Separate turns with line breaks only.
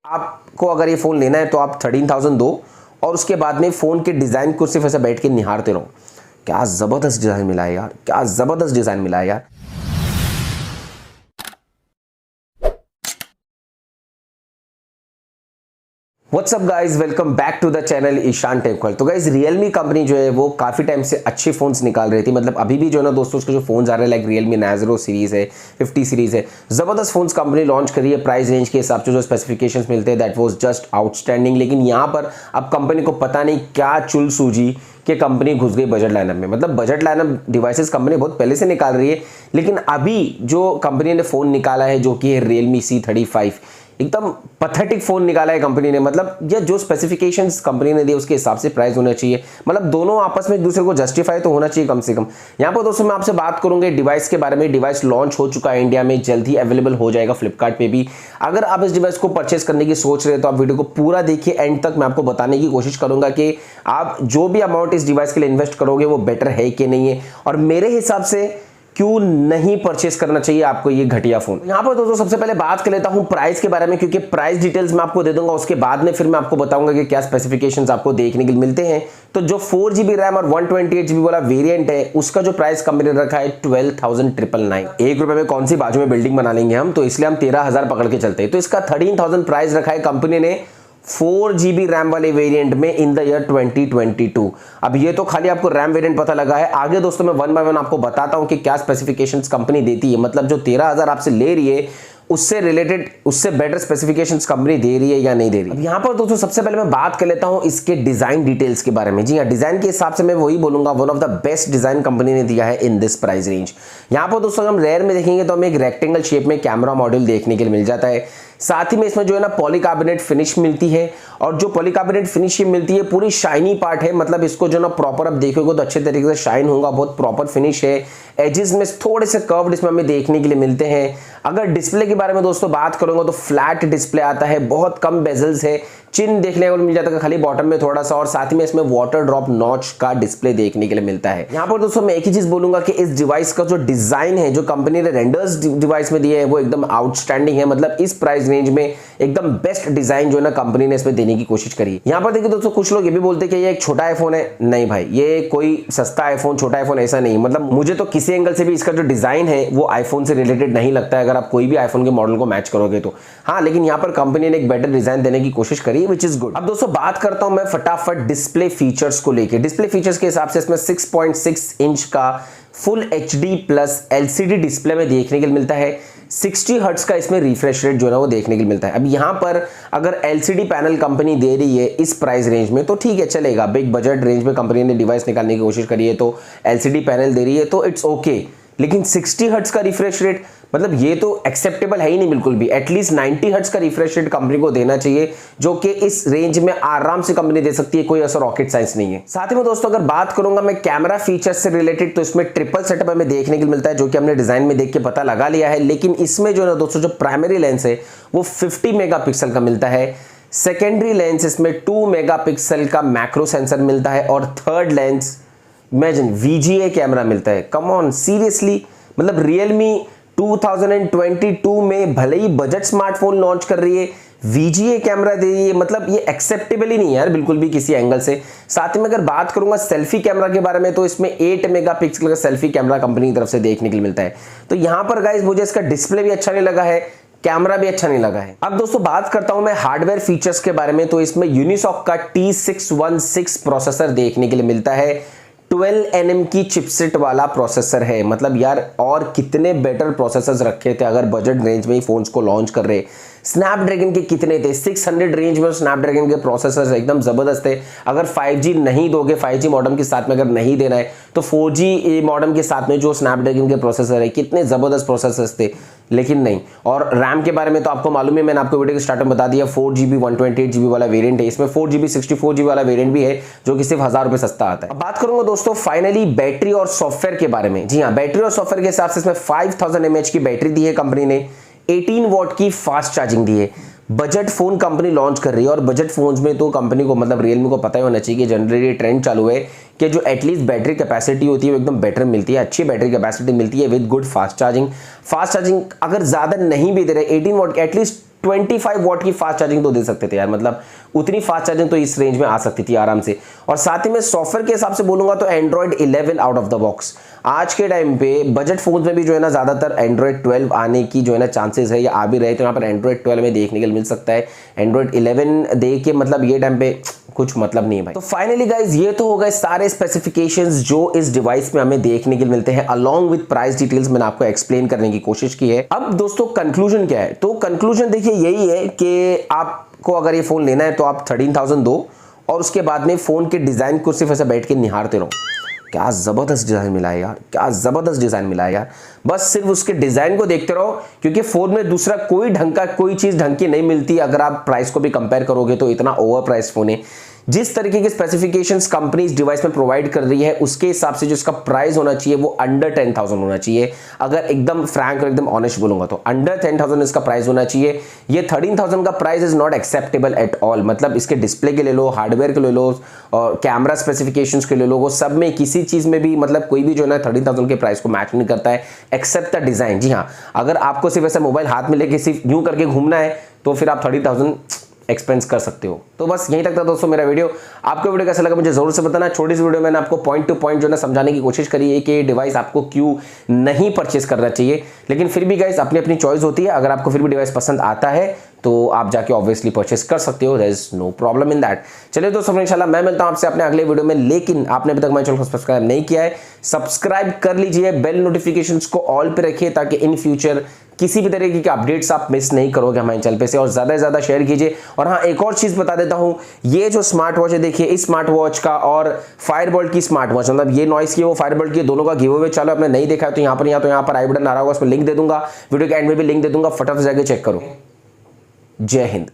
आपको अगर ये फ़ोन लेना है तो आप 13,000 दो और उसके बाद में फ़ोन के डिज़ाइन को सिर्फ ऐसे बैठ के निहारते रहो। क्या ज़बरदस्त डिज़ाइन मिला है यार, क्या ज़बरदस्त डिज़ाइन मिला है यार। What's up guys, welcome back to the channel Ishan technical. तो गाइज रियलमी कंपनी जो है वो काफ़ी टाइम से अच्छे फोन्स निकाल रही थी। मतलब अभी भी जो है ना दोस्तों उसके जो फोन्स आ रहे हैं लाइक रियलमी नाज़रो सीरीज़ है, 50 सीरीज़ है, ज़बरदस्त फोन्स कंपनी लॉन्च करी है। प्राइस रेंज के हिसाब से जो स्पेसिफिकेशंस मिलते हैं दैट वाज जस्ट आउटस्टैंडिंग। लेकिन यहाँ पर अब कंपनी को पता नहीं क्या चुल सूझी कि कंपनी घुस गई बजट लाइनअप में। मतलब बजट लाइनअप डिवाइसेस कंपनी बहुत पहले से निकाल रही है, लेकिन अभी जो कंपनी ने फ़ोन निकाला है जो कि है रियलमी C35, एकदम पथेटिक फोन निकाला है कंपनी ने। मतलब ये जो स्पेसिफिकेशंस कंपनी ने दिए उसके हिसाब से प्राइस होना चाहिए। मतलब दोनों आपस में एक दूसरे को जस्टिफाई तो होना चाहिए कम से कम। यहाँ पर दोस्तों मैं आपसे बात करूंगा डिवाइस के बारे में। डिवाइस लॉन्च हो चुका है इंडिया में, जल्द ही अवेलेबल हो जाएगा फ्लिपकार्ट पे भी। अगर आप इस डिवाइस को परचेस करने की सोच रहे हैं तो आप वीडियो को पूरा देखिए एंड तक। मैं आपको बताने की कोशिश करूंगा कि आप जो भी अमाउंट इस डिवाइस के लिए इन्वेस्ट करोगे वो बेटर है कि नहीं है, और मेरे हिसाब से क्यों नहीं परचेस करना चाहिए आपको ये घटिया फोन। यहाँ पर दोस्तों सबसे पहले बात कर लेता हूँ प्राइस के बारे में, क्योंकि प्राइस डिटेल्स मैं आपको दे दूंगा, उसके बाद में फिर मैं आपको बताऊंगा कि क्या स्पेसिफिकेशंस आपको देखने के लिए मिलते हैं। तो जो 4GB रैम और 128GB वाला वेरिएंट है उसका जो प्राइस कंपनी ने रखा है 12,999। 1 रुपए में कौन सी बाजू में बिल्डिंग बना लेंगे हम, तो इसलिए हम 13,000 पकड़ के चलते हैं। तो इसका 13,000 प्राइस रखा है कंपनी ने 4GB रैम वाले वेरिएंट में इन द ईयर 2022। अब ये तो खाली आपको रैम वेरिएंट पता लगा है। आगे दोस्तों मैं वन बाय वन आपको बताता हूं कि क्या स्पेसिफिकेशंस कंपनी देती है। मतलब जो 13,000 आपसे ले रही है उससे रिलेटेड, उससे बेटर स्पेसिफिकेशंस कंपनी दे रही है या नहीं दे रही। अब यहाँ पर दोस्तों सबसे पहले मैं बात कर लेता हूँ इसके डिजाइन डिटेल्स के बारे में। जी हाँ, डिजाइन के हिसाब से मैं वही बोलूंगा, one of the best design company ने दिया है इन दिस प्राइस रेंज। यहाँ पर दोस्तों हम रेयर में देखेंगे तो हमें एक रेक्टेंगल शेप में कैमरा मॉड्यूल देखने के लिए मिल जाता है। साथ ही में इसमें जो है ना पॉलीकार्बोनेट फिनिश मिलती है, और जो पॉलीकार्बोनेट फिनिश मिलती है पूरी शाइनी पार्ट है। मतलब इसको जो ना प्रॉपर आप देखोगे तो अच्छे तरीके से शाइन होगा, बहुत प्रॉपर फिनिश है। एजेस में थोड़े से कर्व्ड इसमें हमें देखने के लिए मिलते हैं। अगर डिस्प्ले के बारे में दोस्तों बात करूंगा तो फ्लैट डिस्प्ले आता है, बहुत कम बेजल्स है, चिन्ह देखने को मिल जाता है खाली बॉटम में थोड़ा सा, और साथ ही में इसमें वाटर ड्रॉप नॉच का डिस्प्ले देखने के लिए मिलता है। यहाँ पर दोस्तों मैं एक ही चीज बोलूंगा कि इस डिवाइस का जो डिजाइन है जो कंपनी ने रेंडर्स डिवाइस में दिया है वो एकदम आउटस्टैंडिंग है। मतलब इस प्राइस रेंज में एकदम बेस्ट डिजाइन जो है ना कंपनी ने इसमें देने की कोशिश करी। यहाँ पर देखिए दोस्तों कुछ लोग ये भी बोलते हैं कि ये एक छोटा आईफोन है। नहीं भाई, ये कोई सस्ता आईफोन छोटा आईफोन ऐसा नहीं। मतलब मुझे तो किसी एंगल से भी इसका जो डिजाइन है वो आईफोन से रिलेटेड नहीं लगता है, अगर आप कोई भी आईफोन के मॉडल को मैच करोगे तो। हाँ, लेकिन यहाँ पर कंपनी ने एक बेटर डिजाइन देने की कोशिश करी, विच इज गुड। अब दोस्तों बात करता हूं मैं फटाफट डिस्प्ले फीचर्स को लेके। डिस्प्ले फीचर्स के हिसाब से इसमें 6.6 इंच का full HD plus LCD display में देखने के लिए मिलता है। 60 हर्ट्ज का इसमें रिफ्रेश रेट जो है ना वो देखने के लिए मिलता है। अब यहाँ पर अगर LCD पैनल कंपनी दे रही है इस प्राइस रेंज में तो ठीक है, चलेगा। बिग बजट रेंज में कंपनी ने डिवाइस निकालने की कोशिश करी है तो LCD पैनल दे रही है तो इट्स ओके। लेकिन 60 हर्ट्ज का रिफ्रेश रेट, मतलब ये तो एक्सेप्टेबल है ही नहीं बिल्कुल भी। एटलीस्ट 90 हर्ट्ज का रिफ्रेश रेट कंपनी को देना चाहिए, जो कि इस रेंज में आराम से कंपनी दे सकती है, कोई ऐसा रॉकेट साइंस नहीं है। साथ ही में दोस्तों अगर बात करूंगा मैं कैमरा फीचर्स से रिलेटेड तो इसमें ट्रिपल सेटअप हमें देखने के लिए मिलता है, जो कि हमने डिजाइन में देख के पता लगा लिया है। लेकिन इसमें जो है ना दोस्तों जो प्राइमरी लेंस है वो 50 मेगापिक्सल का मिलता है। सेकेंडरी लेंस इसमें 2 मेगापिक्सल का मैक्रो सेंसर मिलता है, और third lens imagine VGA camera मिलता है। Come on, seriously. मतलब रियलमी 2022 में भले ही बजट स्मार्टफोन लॉन्च कर रही है, VGA कैमरा दे रही है, मतलब ये एक्सेप्टेबल ही नहीं है यार बिल्कुल भी किसी एंगल से। साथ ही में अगर बात करूंगा सेल्फी कैमरा के बारे में तो इसमें 8 मेगापिक्सल का सेल्फी कैमरा कंपनी की तरफ से देखने के लिए मिलता है। तो यहां पर गाइस मुझे इसका डिस्प्ले भी अच्छा नहीं लगा है, कैमरा भी अच्छा नहीं लगा है। अब दोस्तों बात करता हूं मैं हार्डवेयर फीचर्स के बारे में। तो इसमें यूनिसॉक का T616 प्रोसेसर देखने के लिए मिलता है। 12nm की चिपसेट वाला प्रोसेसर है। मतलब यार और कितने बेटर प्रोसेसर्स रखे थे अगर बजट रेंज में ही फोन्स को लॉन्च कर रहे। स्नैपड्रैगन के कितने थे, 600 रेंज में स्नैपड्रैगन के प्रोसेसर्स एकदम जबरदस्त थे। अगर 5G नहीं दोगे, 5G मॉडेम के साथ में अगर नहीं देना है तो 4G मॉडेम के साथ में जो स्नैपड्रैगन के प्रोसेसर है कितने जबरदस्त प्रोसेसर्स थे, लेकिन नहीं। और रैम के बारे में तो आपको मालूम है, मैंने आपको वीडियो के स्टार्ट में बता दिया, 4GB 128GB वाला वेरिएंट है। इसमें 4GB 64GB वाला वेरिएंट भी है जो कि सिर्फ 1000 रुपए सस्ता आता है। अब बात करूंगा दोस्तों फाइनली बैटरी और सॉफ्टवेयर के बारे में। जी हाँ, बैटरी और सॉफ्टवेयर के हिसाब से इसमें 5000 mAh की बैटरी दी है कंपनी ने, 18 वॉट की फास्ट चार्जिंग दी है। बजट फोन कंपनी लॉन्च कर रही है, और बजट फोन्स में तो कंपनी को मतलब रियलमी को पता ही होना चाहिए कि जनरली ट्रेंड चालू है कि जो एटलीस्ट बैटरी कैपेसिटी होती है वो एकदम बेटर मिलती है, अच्छी बैटरी कैपेसिटी मिलती है with good fast charging. Fast charging अगर ज़्यादा नहीं भी दे रहे, 18 वॉट एटलीस्ट 25 वॉट की फास्ट चार्जिंग तो दे सकते थे यार, मतलब उतनी फास्ट चार्जिंग तो इस रेंज में आ सकती थी आराम से। और साथ ही में सॉफ्टवेयर के हिसाब से बोलूंगा तो Android 11 out of the box आज के टाइम पे बजट फोन में भी जो है ना ज्यादातर एंड्रॉइड 12 आने की जो है ना चांसेस है, या आ भी रहे, तो यहाँ पर एंड्रॉइड 12 में देखने के लिए मिल सकता है। एंड्रॉइड 11 दे के मतलब ये टाइम पे कुछ मतलब नहीं है भाई। तो फाइनली गाइज ये तो हो गए सारे स्पेसिफिकेशंस जो इस डिवाइस में हमें देखने के लिए मिलते हैं, अलोंग विद प्राइस डिटेल्स मैंने आपको एक्सप्लेन करने की कोशिश की है। अब दोस्तों कंक्लूजन क्या है, तो कंक्लूजन देखिए यही है कि आपको अगर ये फोन लेना है तो आप 13,000 दो और उसके बाद में फोन के डिजाइन को सिर्फ ऐसे बैठ के निहारते रहो। क्या जबरदस्त डिजाइन मिला है यार, क्या जबरदस्त डिजाइन मिला है यार, बस सिर्फ उसके डिजाइन को देखते रहो, क्योंकि फोन में दूसरा कोई ढंग का कोई चीज ढंग की नहीं मिलती। अगर आप प्राइस को भी कंपेयर करोगे तो इतना ओवर प्राइस फोन है। जिस तरीके के स्पेसिफिकेशंस कंपनी इस डिवाइस में प्रोवाइड कर रही है उसके हिसाब से जो इसका प्राइस होना चाहिए वो अंडर 10,000 होना चाहिए। अगर एकदम फ्रैंक और एकदम ऑनेस्ट बोलूंगा तो अंडर 10,000 इसका प्राइस होना चाहिए। ये 13,000 का price is not acceptable at all. मतलब इसके डिस्प्ले के ले लो, हार्डवेयर के ले लो और कैमरा स्पेसिफिकेशंस के ले लो, वो सब में किसी चीज में भी मतलब कोई भी जो है ना 13,000 के प्राइस को मैच नहीं करता है एक्सेप्ट द डिजाइन। जी हाँ, अगर आपको सिर्फ ऐसा मोबाइल हाथ में लेके सिर्फ यूं करके घूमना है तो फिर आप 30,000 एक्सपेंस कर सकते हो। तो बस यहीं तक था दोस्तों मेरा वीडियो। आपको वीडियो कैसा लगा मुझे जरूर से बताना। छोटी सी वीडियो मैंने आपको पॉइंट टू पॉइंट जो है समझाने की कोशिश करी है कि ये डिवाइस आपको क्यों नहीं परचेस करना चाहिए, लेकिन फिर भी गाइस अपनी अपनी चॉइस होती है। अगर आपको फिर भी डिवाइस पसंद आता है तो आप जाके ऑब्वियसली परचेस कर सकते हो, there is no problem in that. चलिए दोस्तों इंशाल्लाह मैं मिलता हूं आपसे अपने अगले वीडियो में, लेकिन आपने अभी तक मेरे चैनल को सब्सक्राइब नहीं किया है, सब्सक्राइब कर लीजिए, बेल नोटिफिकेशंस को ऑल पे रखिए ताकि इन फ्यूचर किसी भी तरीके के अपडेट्स आप मिस नहीं करोगे हमारे चैनल पे से, और ज्यादा से ज्यादा शेयर कीजिए। और हाँ, एक और चीज बता देता हूं, ये जो स्मार्ट वॉच है देखिए, इस स्मार्ट वॉच का और फायरबोल्ट की स्मार्ट वॉच, मतलब ये नॉइस की वो फायरबोल्ट की, दोनों का गिव अवे चालू है। आपने नहीं देखा है तो यहाँ पर आई बटन आ रहा होगा, उस पर लिंक दे दूंगा, वीडियो के एंड में भी लिंक दे दूंगा, फटाफट जाके चेक करो। जय हिंद।